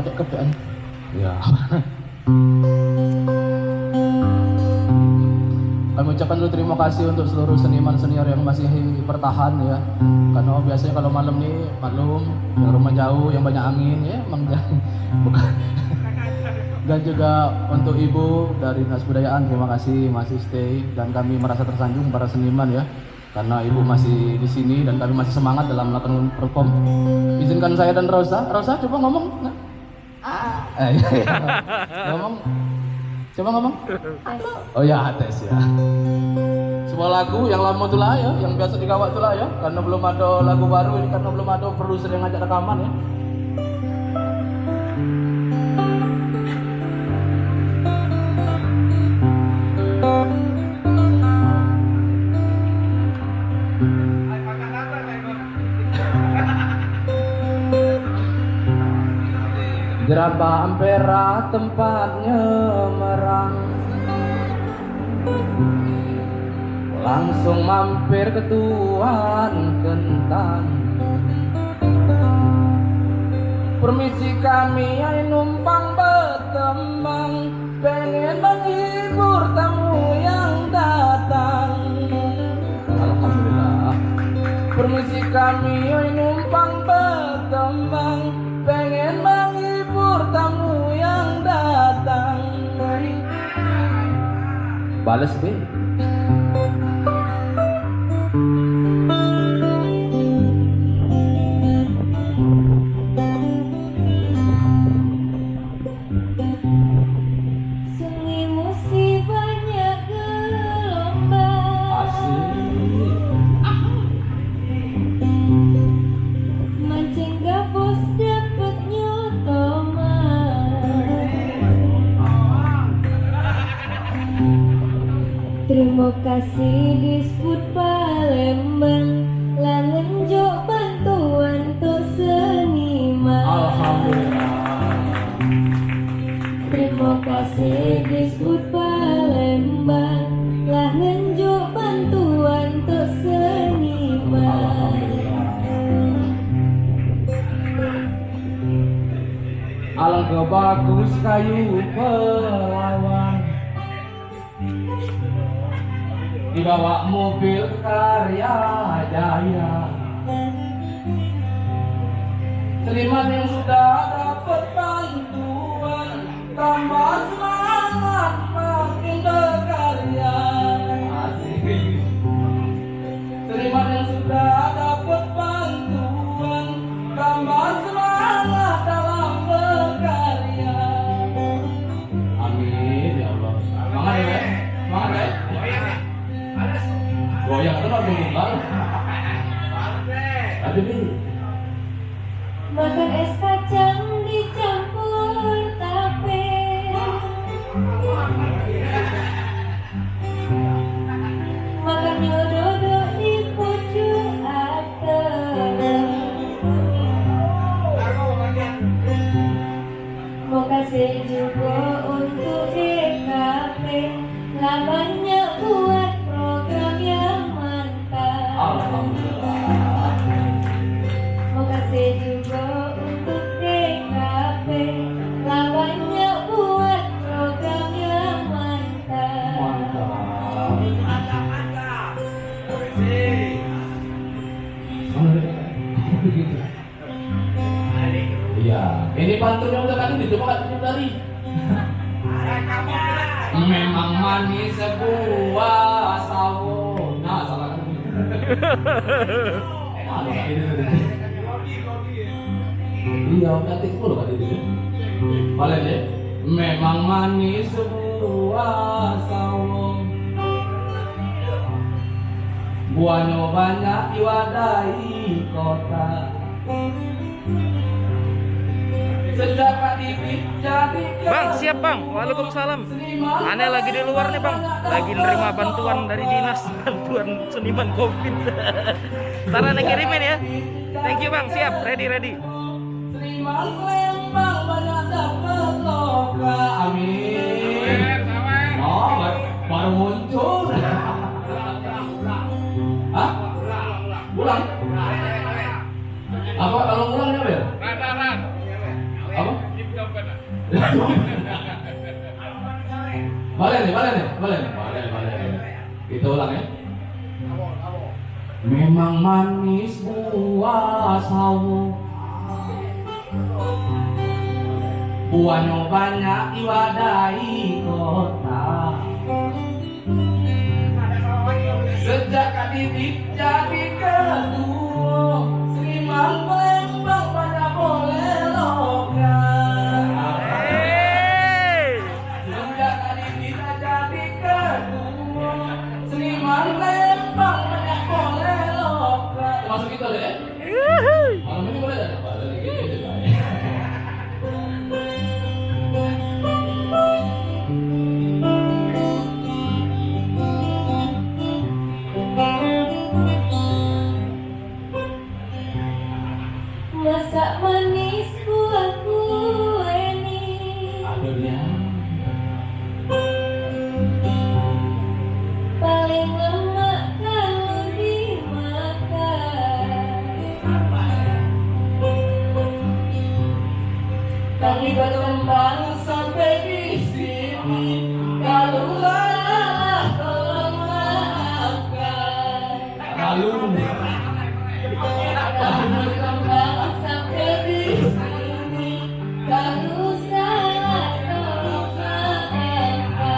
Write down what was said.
adek kepean. Ya. Kami ucapkan dulu terima kasih untuk seluruh seniman senior yang masih bertahan ya. Karena biasanya kalau malam nih maklum yang rumah jauh, yang banyak angin ya, emang bukan. Dan juga untuk Ibu dari Dinas Budayaan, terima kasih masih stay dan kami merasa tersanjung para seniman ya. Karena Ibu masih di sini dan kami masih semangat dalam melakukan perform. Izinkan saya dan Rosa coba ngomong. Nah. Ngomong. Coba ngomong. Oh ya, tes ya. Sebuah lagu yang lama tuh lah ya, yang biasa digawat tuh lah ya. Karena belum ada lagu baru ini, karena belum ada produser yang ngajak rekaman ya. Jeraba Ampera tempatnya merang, langsung mampir ke Tuan Kentang. Permisi kami yang numpang bertembang, pengen menghibur tamu yang datang. Alhamdulillah. Permisi kami yang numpang bertembang, pengen menghibur tamu yang datang. Balas be. Sungai Musi banyak gelombang, Asik. mancing gabus dapet nyotoman. Terima kasih Disput Palembang, lah ngenjuk bantuan untuk seniman. Alhamdulillah. Terima kasih Disput Palembang, lah ngenjuk bantuan untuk seniman. Alangkah bagus kayu pelawan, dibawa mobil karya jaya. Seniman yang sudah dapat bantuan, tambah semangat makin berkarya. Asik. Seniman yang sudah dapat bantuan, tambah semangat dalam berkarya. Amin ya Allah. Semangat ya, semangat ya. Goyang itu lagu tunggal. Aduh nih. Makan es kacang dicampur tape, makan nyododo di pucuk atap. Mau kasih juga untuk DKP, lah banyak buat program yang mantap. Alhamdulillah. Mau kasih juga untuk DKP, lah banyak buat program yang mantap. Mantap. Iya, ini pantunnya udah kali dicoba katanya dari. Memang manis sebuah sawo. Nah, salah. Iya, nanti puluh kan itu. Balik deh. Memang manis sebuah sawo, buahnya banyak diwadahi kota. Sejak bibit jadi Bang, siap bang. Waalaikumsalam. Aneh lagi di luar nih bang. Lagi nerima bantuan dari dinas bantuan seniman COVID. Ntar aneh kirimin ya. Thank you bang. Siap. Ready. Seniman Lembang banyak dapat loka. Amin. Oh, baru muncul. Hah? Pulang? Apa kalau pulang ya, Bel? Apa? Boleh nih. Kita ulang ya. Memang manis buah sawo, buahnya banyak iwadai kota. Sejak kadidik jadi ketua, Seniman Palembang pada boleh logat. Sejak kadidik jadi ketua, Seniman Palembang pada boleh logat. Masuk itu deh. Malam ini boleh dah. Boleh gitu lah. Masak manis buah kue ni, Ada dia. paling lemak kalau dimakan. Kami berkembang sampai di sini, kalau salah tolong maafkan. Lalu